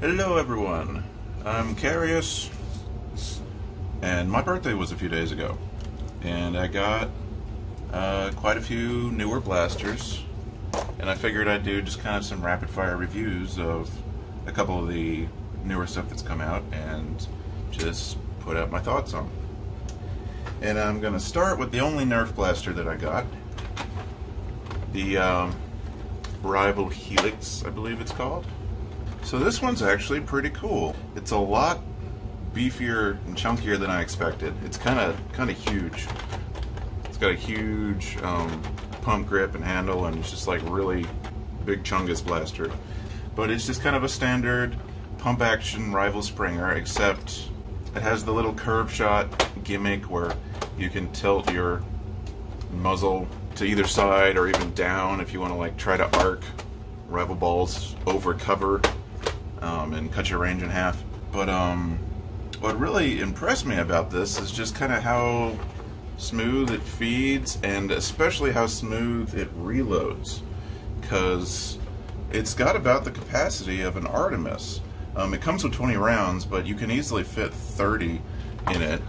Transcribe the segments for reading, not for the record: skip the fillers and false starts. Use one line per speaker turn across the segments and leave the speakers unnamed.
Hello everyone, I'm Carius, and my birthday was a few days ago, and I got quite a few newer blasters, and I figured I'd do just kind of some rapid fire reviews of a couple of the newer stuff that's come out and just put out my thoughts on. And I'm going to start with the only Nerf blaster that I got, the Rival Helix, I believe it's called. So this one's actually pretty cool. It's a lot beefier and chunkier than I expected. It's kind of huge. It's got a huge pump grip and handle, and it's just like really big chungus blaster. But it's just kind of a standard pump action Rival Springer, except it has the little curve shot gimmick where you can tilt your muzzle to either side or even down if you want to like try to arc rival balls over cover and cut your range in half. But what really impressed me about this is just kind of how smooth it feeds, and especially how smooth it reloads, because it's got about the capacity of an Artemis. It comes with 20 rounds, but you can easily fit 30 in it,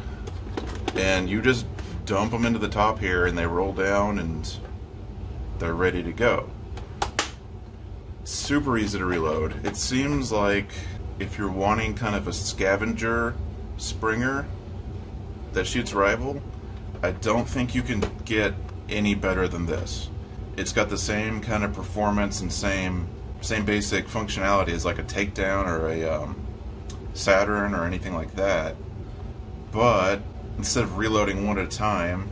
and you just dump them into the top here and they roll down and they're ready to go. Super easy to reload. It seems like if you're wanting kind of a scavenger Springer that shoots Rival, I don't think you can get any better than this. It's got the same kind of performance and same basic functionality as like a Takedown or a Saturn or anything like that, but instead of reloading one at a time,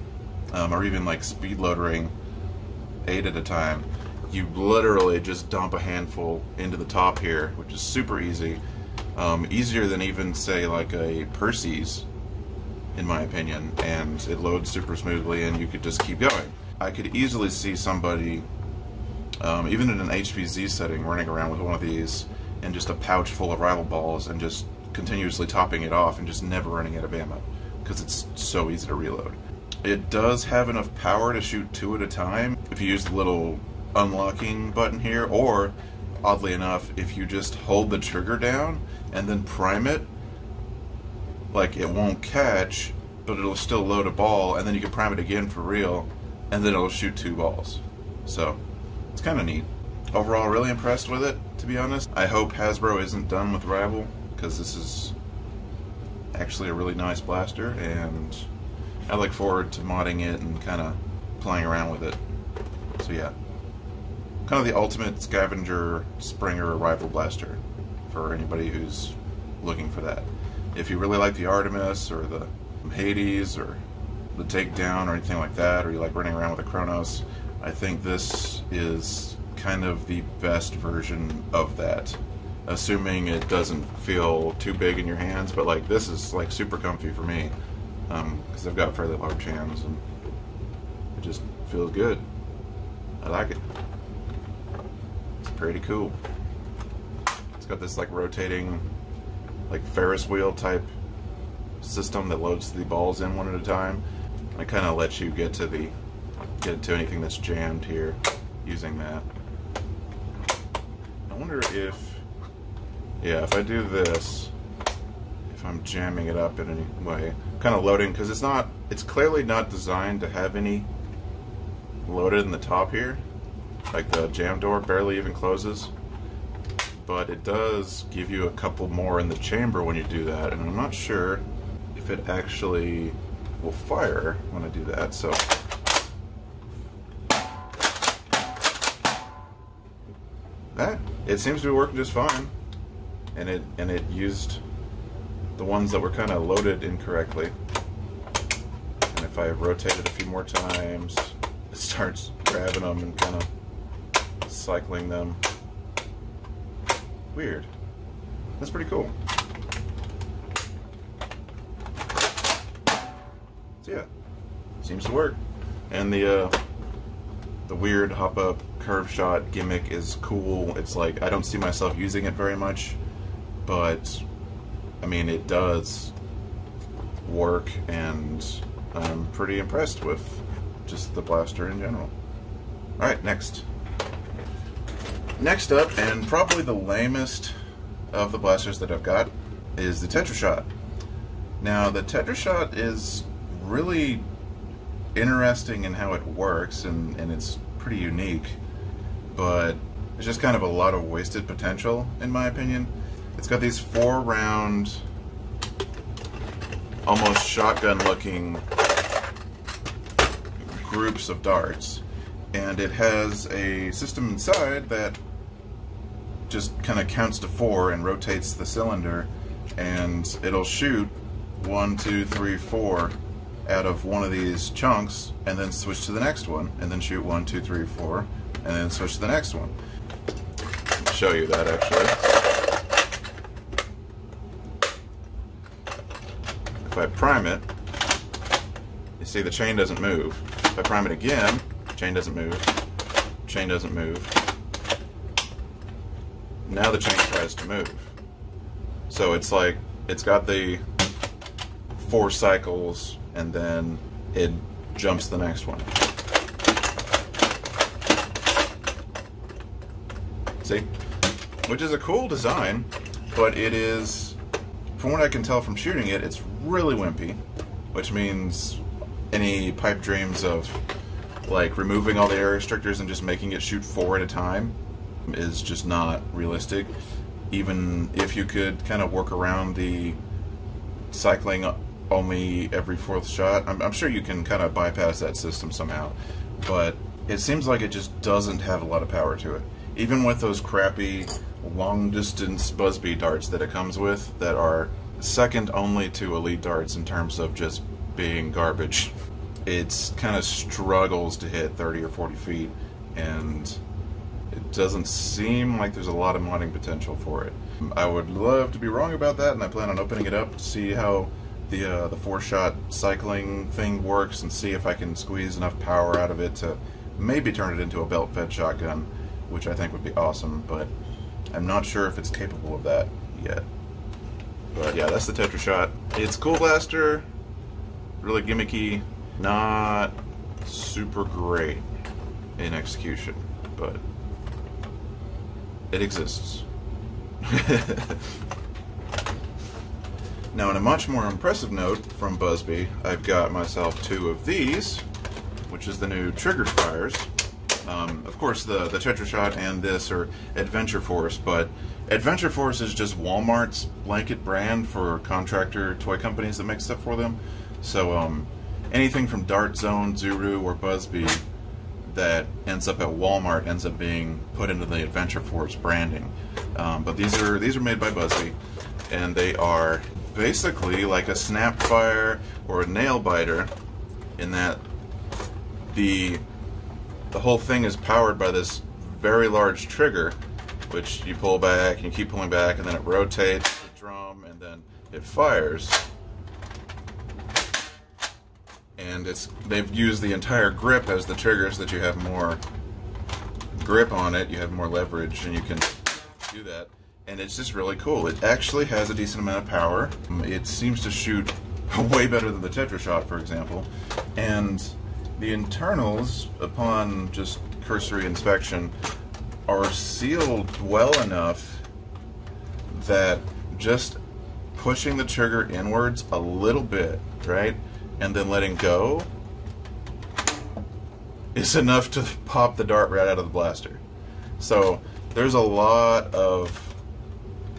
or even like speed loading 8 at a time, you literally just dump a handful into the top here, which is super easy. Easier than even say like a Percy's, in my opinion, and it loads super smoothly and you could just keep going. I could easily see somebody, even in an HVZ setting, running around with one of these and just a pouch full of Rival balls and just continuously topping it off and just never running out of ammo, because it's so easy to reload. It does have enough power to shoot 2 at a time if you use the little unlocking button here, or oddly enough, if you just hold the trigger down and then prime it, like it won't catch, but it'll still load a ball, and then you can prime it again for real, and then it'll shoot 2 balls. So it's kind of neat. Overall, really impressed with it, to be honest. I hope Hasbro isn't done with Rival, because this is actually a really nice blaster, and I look forward to modding it and kind of playing around with it. So yeah, kind of the ultimate scavenger Springer Rival blaster for anybody who's looking for that. If you really like the Artemis or the Hades or the Takedown or anything like that, or you like running around with a Kronos, I think this is kind of the best version of that, assuming it doesn't feel too big in your hands. But like, this is like super comfy for me, because I've got fairly large hands and it just feels good. I like it. It's pretty cool. It's got this like rotating, like Ferris wheel type system that loads the balls in one at a time. It kind of lets you get to anything that's jammed here using that. I wonder if, yeah, if I do this, if I'm jamming it up in any way, kind of loading, because it's clearly not designed to have any loaded in the top here. Like the jam door barely even closes, but it does give you a couple more in the chamber when you do that, and I'm not sure if it actually will fire when I do that. So it seems to be working just fine, and it used the ones that were kind of loaded incorrectly, and if I rotate it a few more times, it starts grabbing them and kind of cycling them. Weird. That's pretty cool. So yeah, seems to work. And the weird hop-up curve shot gimmick is cool. It's like, I don't see myself using it very much, but I mean, it does work, and I'm pretty impressed with just the blaster in general. Alright, next. Next up, and probably the lamest of the blasters that I've got is the Tetra Shot. Now, the Tetra Shot is really interesting in how it works, and it's pretty unique, but it's just kind of a lot of wasted potential, in my opinion. It's got these 4-round, almost shotgun-looking groups of darts, and it has a system inside that just kind of counts to 4 and rotates the cylinder, and it'll shoot 1, 2, 3, 4 out of one of these chunks, and then switch to the next one, and then shoot 1, 2, 3, 4, and then switch to the next one. I'll show you that actually. If I prime it, you see the chain doesn't move. If I prime it again, chain doesn't move, chain doesn't move. Now the chain tries to move. So it's like, it's got the 4 cycles, and then it jumps to the next one. See? Which is a cool design, but it is, from what I can tell from shooting it, it's really wimpy, which means any pipe dreams of like removing all the air restrictors and just making it shoot 4 at a time is just not realistic. Even if you could kind of work around the cycling only every 4th shot, I'm sure you can kind of bypass that system somehow, but it seems like it just doesn't have a lot of power to it. Even with those crappy long distance Buzzbee darts that it comes with that are second only to Elite darts in terms of just being garbage, it kind of struggles to hit 30 or 40 feet, and it doesn't seem like there's a lot of modding potential for it. I would love to be wrong about that, and I plan on opening it up to see how the 4-shot cycling thing works, and see if I can squeeze enough power out of it to maybe turn it into a belt-fed shotgun, which I think would be awesome, but I'm not sure if it's capable of that yet. But yeah, that's the Tetra Shot. It's a cool blaster, really gimmicky, not super great in execution, but it exists. Now, on a much more impressive note from Buzzbee, I've got myself 2 of these, which is the new trigger fires. Of course, the Tetra Shot and this are Adventure Force, but Adventure Force is just Walmart's blanket brand for contractor toy companies that make stuff for them. So anything from Dart Zone, Zuru, or Buzzbee that ends up at Walmart ends up being put into the Adventure Force branding. But these are made by Buzzbee, and they are basically like a Snapfire or a nail biter, in that the whole thing is powered by this very large trigger, which you pull back and you keep pulling back, and then it rotates the drum, and then it fires. And they've used the entire grip as the trigger so that you have more grip on it, you have more leverage, and you can do that. And it's just really cool. It actually has a decent amount of power. It seems to shoot way better than the Tetra Shot, for example. And the internals, upon just cursory inspection, are sealed well enough that just pushing the trigger inwards a little bit, right, and then letting go is enough to pop the dart right out of the blaster. So there's a lot of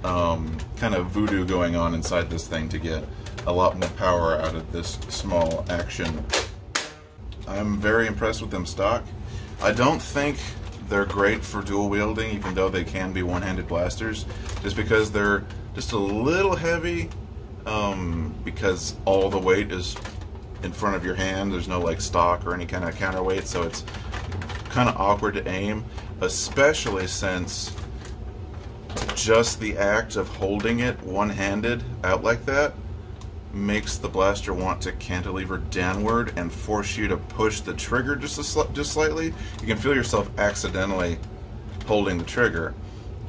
kind of voodoo going on inside this thing to get a lot more power out of this small action. I'm very impressed with them stock. I don't think they're great for dual wielding, even though they can be one-handed blasters, just because they're just a little heavy, because all the weight is in front of your hand. There's no like stock or any kind of counterweight, so it's kind of awkward to aim, especially since just the act of holding it one-handed out like that makes the blaster want to cantilever downward and force you to push the trigger just slightly. You can feel yourself accidentally holding the trigger,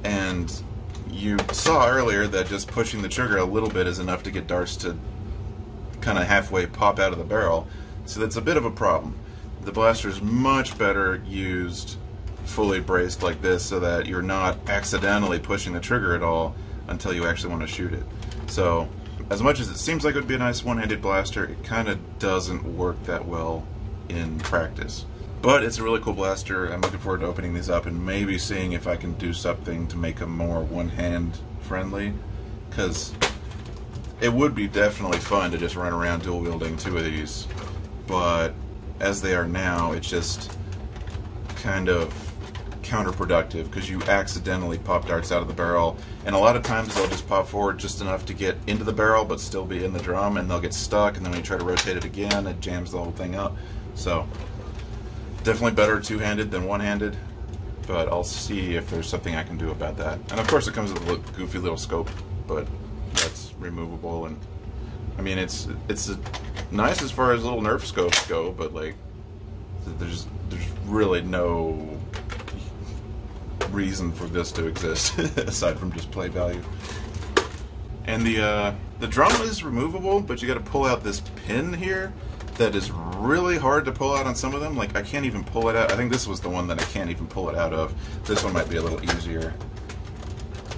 and you saw earlier that just pushing the trigger a little bit is enough to get darts to kind of halfway pop out of the barrel. So that's a bit of a problem. The blaster is much better used fully braced like this, so that you're not accidentally pushing the trigger at all, until you actually want to shoot it. So as much as it seems like it would be a nice one-handed blaster, it kind of doesn't work that well in practice. But it's a really cool blaster. I'm looking forward to opening these up and maybe seeing if I can do something to make them more one-hand friendly, because it would be definitely fun to just run around dual wielding 2 of these, but as they are now, it's just kind of counterproductive because you accidentally pop darts out of the barrel, and a lot of times they'll just pop forward just enough to get into the barrel but still be in the drum, and they'll get stuck, and then when you try to rotate it again, it jams the whole thing up. So definitely better two-handed than one-handed, but I'll see if there's something I can do about that. And of course it comes with a goofy little scope, but that's removable, and I mean it's nice as far as little Nerf scopes go, but like there's really no reason for this to exist aside from just play value. And the drum is removable, but you got to pull out this pin here that is really hard to pull out on some of them. Like I can't even pull it out. I think this was the one that I can't even pull it out of. This one might be a little easier,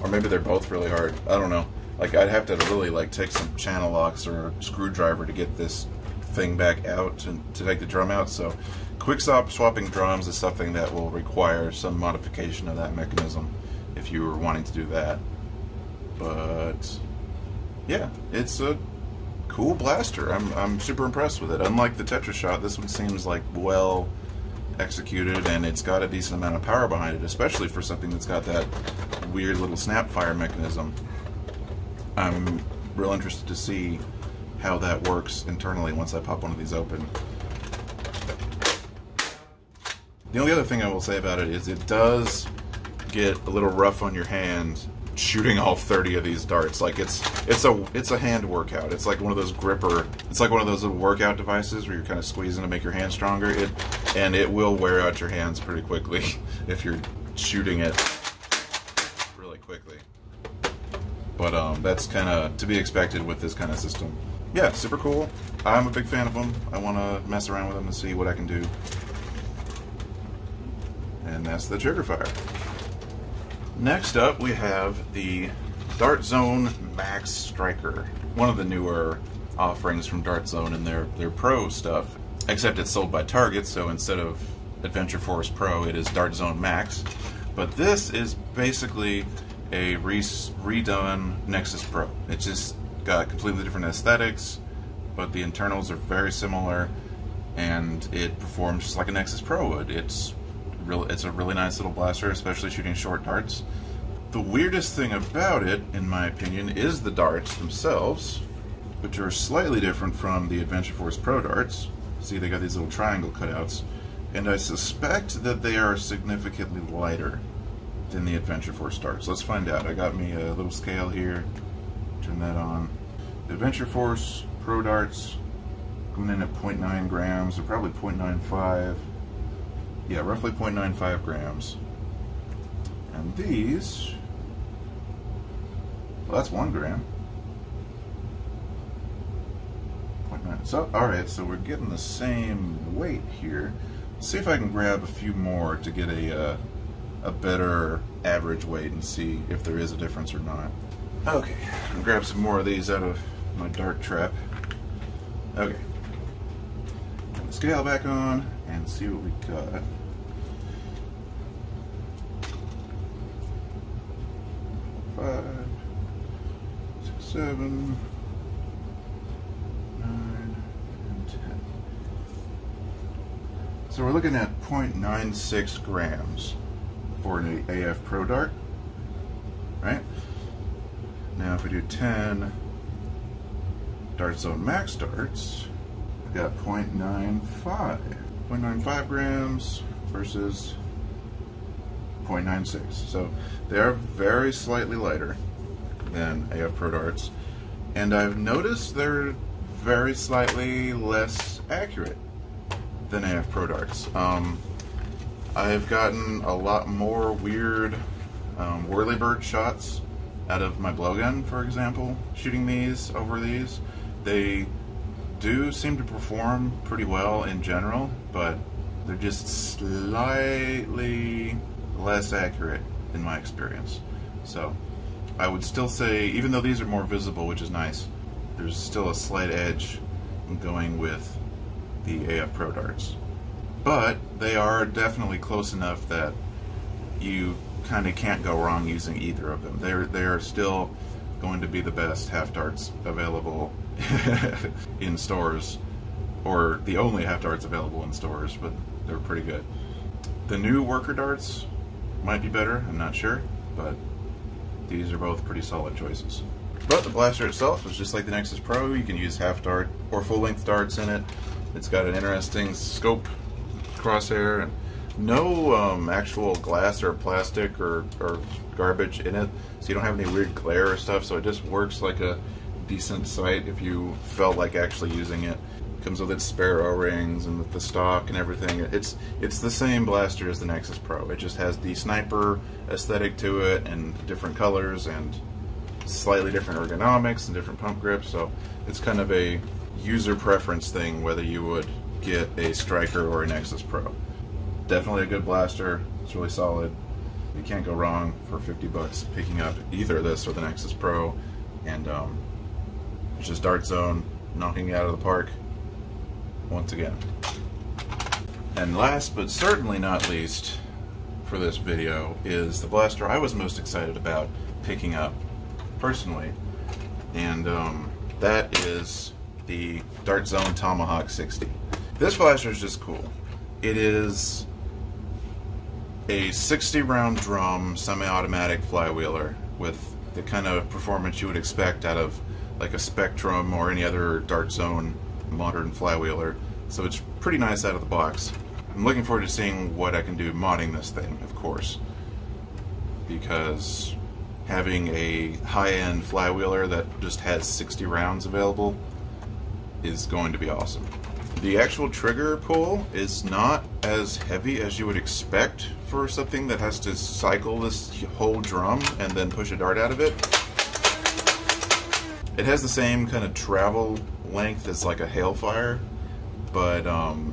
or maybe they're both really hard. I don't know. Like I'd have to really like take some channel locks or a screwdriver to get this thing back out to take the drum out. So quick swapping drums is something that will require some modification of that mechanism if you were wanting to do that. But yeah, it's a cool blaster. I'm super impressed with it. Unlike the Tetra Shot, this one seems like well executed, and it's got a decent amount of power behind it, especially for something that's got that weird little snap fire mechanism. I'm real interested to see how that works internally once I pop one of these open. The only other thing I will say about it is it does get a little rough on your hand shooting all 30 of these darts. Like it's a hand workout. It's like one of those gripper. It's like one of those little workout devices where you're kind of squeezing to make your hand stronger. It will wear out your hands pretty quickly if you're shooting it really quickly. But that's kind of to be expected with this kind of system. Yeah, super cool. I'm a big fan of them. I want to mess around with them and see what I can do. And that's the trigger fire. Next up, we have the Dart Zone Max Striker, one of the newer offerings from Dart Zone and their Pro stuff, except it's sold by Target, so instead of Adventure Force Pro, it is Dart Zone Max. But this is basically a redone Nexus Pro. It's just got completely different aesthetics, but the internals are very similar, and it performs just like a Nexus Pro would. It's a really nice little blaster, especially shooting short darts. The weirdest thing about it, in my opinion, is the darts themselves, which are slightly different from the Adventure Force Pro darts. See, they got these little triangle cutouts, and I suspect that they are significantly lighter than the Adventure Force darts. Let's find out. I got me a little scale here. Turn that on. The Adventure Force Pro darts coming in at 0.9 grams, or probably 0.95. Yeah, roughly 0.95 grams. And these, well, that's 1 gram. 0.9. So, alright, so we're getting the same weight here. Let's see if I can grab a few more to get a better average weight and see if there is a difference or not. Okay, I'm gonna grab some more of these out of my dart trap. Okay. Put the scale back on and see what we got. Five, 6, 7, 9, and 10. So we're looking at 0.96 grams for an AF Pro dart, right? Now if we do 10 Dart Zone Max darts, we've got 0.95. 0.95 grams versus 0.96. So they are very slightly lighter than AF Pro darts, and I've noticed they're very slightly less accurate than AF Pro darts. I've gotten a lot more weird whirlybird shots out of my blowgun, for example, shooting these over these. They do seem to perform pretty well in general, but they're just slightly less accurate in my experience. So I would still say, even though these are more visible, which is nice, there's still a slight edge in going with the AF Pro darts. But they are definitely close enough that you kind of can't go wrong using either of them. They are still going to be the best half darts available in stores, or the only half darts available in stores, but they're pretty good. The new worker darts might be better, I'm not sure, but these are both pretty solid choices. But the blaster itself is just like the Nexus Pro. You can use half dart or full length darts in it. It's got an interesting scope crosshair, and no actual glass or plastic or garbage in it, so you don't have any weird glare or stuff, so it just works like a decent sight if you felt like actually using it. It comes with its spare O-rings and with the stock and everything. It's the same blaster as the Nexus Pro. It just has the sniper aesthetic to it and different colors and slightly different ergonomics and different pump grips, so it's kind of a user preference thing whether you would get a Striker or a Nexus Pro. Definitely a good blaster. It's really solid. You can't go wrong for 50 bucks picking up either this or the Nexus Pro, and it's just Dart Zone knocking it out of the park once again. And last but certainly not least for this video is the blaster I was most excited about picking up personally, and that is the Dart Zone Tomahawk 60. This blaster is just cool. It is a 60 round drum semi-automatic flywheeler with the kind of performance you would expect out of like a Spectrum or any other Dart Zone modern flywheeler, so it's pretty nice out of the box. I'm looking forward to seeing what I can do modding this thing, of course, because having a high-end flywheeler that just has 60 rounds available is going to be awesome. The actual trigger pull is not as heavy as you would expect for something that has to cycle this whole drum and then push a dart out of it. It has the same kind of travel length as like a Hailfire, but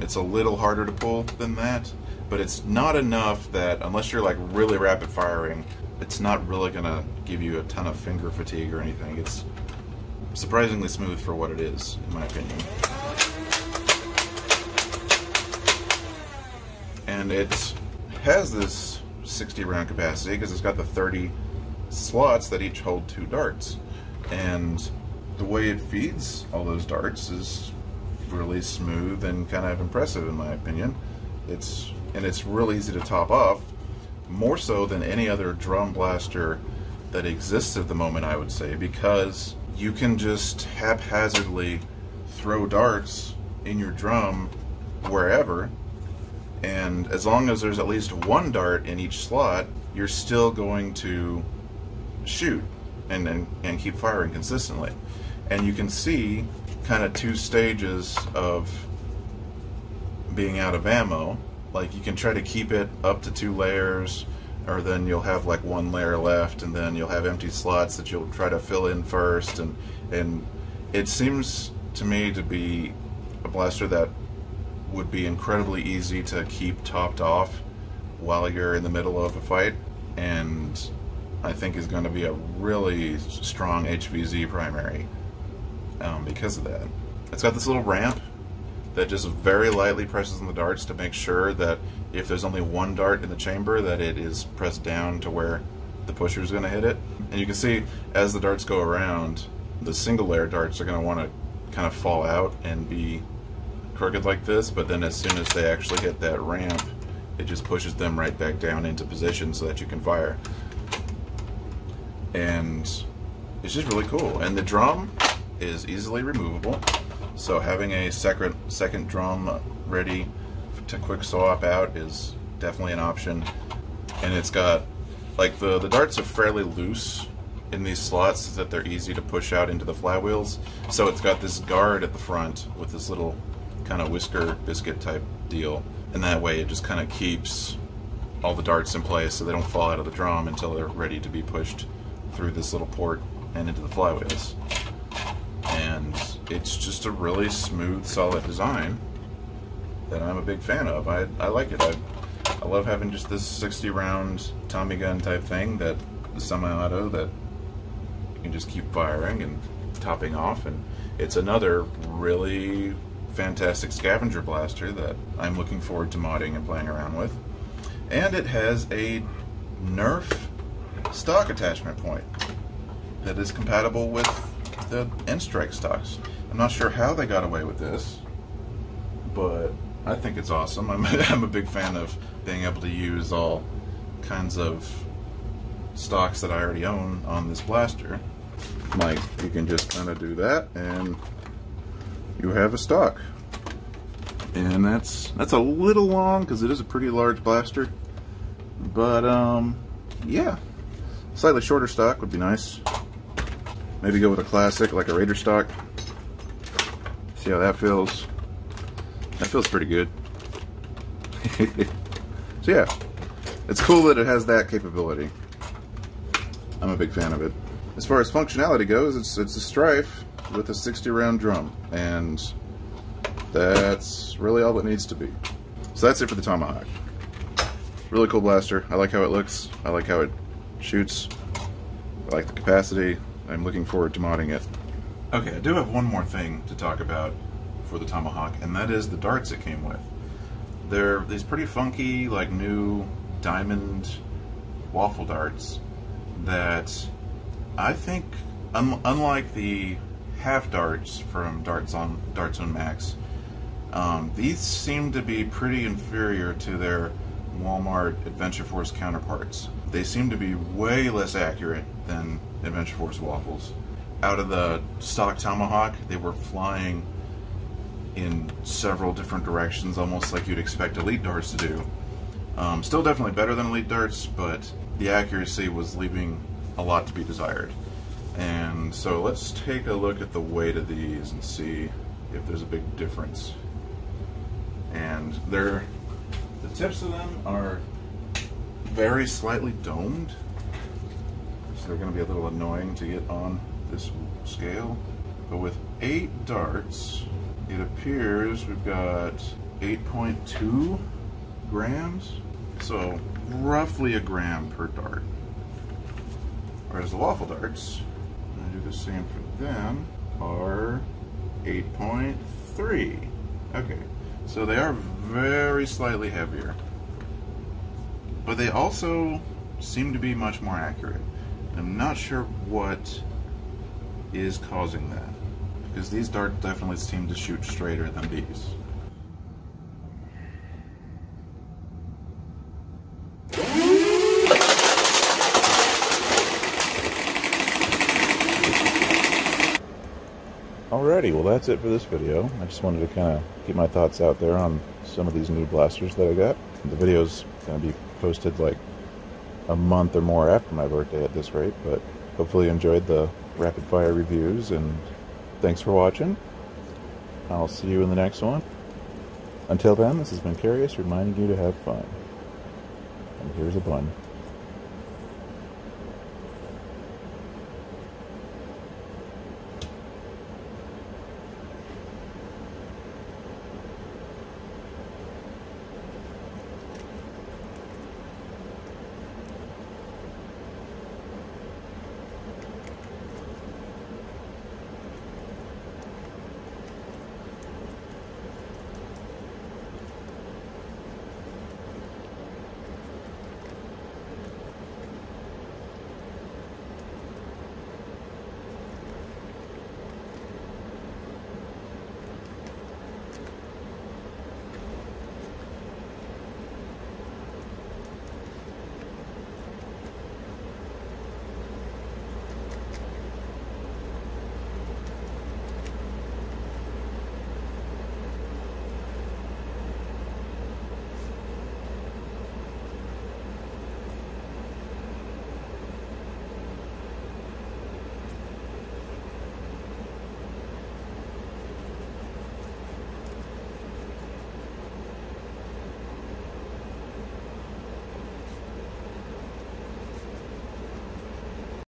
it's a little harder to pull than that. But it's not enough that, unless you're like really rapid firing, it's not really gonna give you a ton of finger fatigue or anything. It's surprisingly smooth for what it is, in my opinion. And it has this 60 round capacity because it's got the 30 slots that each hold 2 darts. And the way it feeds all those darts is really smooth and kind of impressive in my opinion. It's real easy to top off, more so than any other drum blaster that exists at the moment, I would say, because you can just haphazardly throw darts in your drum wherever, and as long as there's at least 1 dart in each slot, you're still going to shoot and keep firing consistently. And you can see kind of 2 stages of being out of ammo. Like, you can try to keep it up to 2 layers, or then you'll have like 1 layer left, and then you'll have empty slots that you'll try to fill in first, and it seems to me to be a blaster that would be incredibly easy to keep topped off while you're in the middle of a fight, and I think is going to be a really strong HVZ primary because of that. It's got this little ramp that just very lightly presses on the darts to make sure that if there's only 1 dart in the chamber, that it is pressed down to where the pusher is going to hit it. And you can see as the darts go around, the single layer darts are going to want to kind of fall out and be crooked like this, but then as soon as they actually hit that ramp, it just pushes them right back down into position so that you can fire. And it's just really cool. And the drum is easily removable, so having a second drum ready to quick swap out is definitely an option. And it's got, like, the darts are fairly loose in these slots so that they're easy to push out into the flywheels, so it's got this guard at the front with this little kind of whisker biscuit type deal, and that way it just kind of keeps all the darts in place so they don't fall out of the drum until they're ready to be pushed through this little port and into the flywheels. And it's just a really smooth, solid design that I'm a big fan of. I like it. I love having just this 60 round Tommy gun type thing that is semi-auto that can just keep firing and topping off, and it's another really fantastic scavenger blaster that I'm looking forward to modding and playing around with. And it has a Nerf stock attachment point that is compatible with the N-Strike stocks. I'm not sure how they got away with this, but I think it's awesome. I'm a big fan of being able to use all kinds of stocks that I already own on this blaster. Like, you can just kind of do that and you have a stock. And that's a little long because it is a pretty large blaster. But yeah, slightly shorter stock would be nice. Maybe go with a classic like a Raider stock. See how that feels. That feels pretty good. So yeah, it's cool that it has that capability. I'm a big fan of it. As far as functionality goes, it's a Strife with a 60 round drum, and that's really all it needs to be. So that's it for the Tomahawk. Really cool blaster. I like how it looks. I like how it shoots. I like the capacity. I'm looking forward to modding it. Okay, I do have one more thing to talk about for the Tomahawk, and that is the darts it came with. They're these pretty funky, like new diamond waffle darts that I think, unlike the half darts from Darts Zone Max, these seem to be pretty inferior to their Walmart Adventure Force counterparts. They seem to be way less accurate than Adventure Force waffles. Out of the stock Tomahawk, they were flying in several different directions, almost like you'd expect Elite darts to do. Still definitely better than Elite darts, but the accuracy was leaving a lot to be desired. And so let's take a look at the weight of these and see if there's a big difference. And the tips of them are very slightly domed, so they're going to be a little annoying to get on this scale. But with 8 darts, it appears we've got 8.2 grams, so roughly a gram per dart. Whereas the waffle darts, I do the same for them, are 8.3. Okay, so they are very slightly heavier, but they also seem to be much more accurate. I'm not sure what is causing that, because these darts definitely seem to shoot straighter than these. Alrighty, well that's it for this video. I just wanted to kind of get my thoughts out there on some of these new blasters that I got. The video's going to be posted like a month or more after my birthday at this rate, but hopefully you enjoyed the rapid fire reviews, and thanks for watching. I'll see you in the next one. Until then, this has been Carius reminding you to have fun. And here's a bun.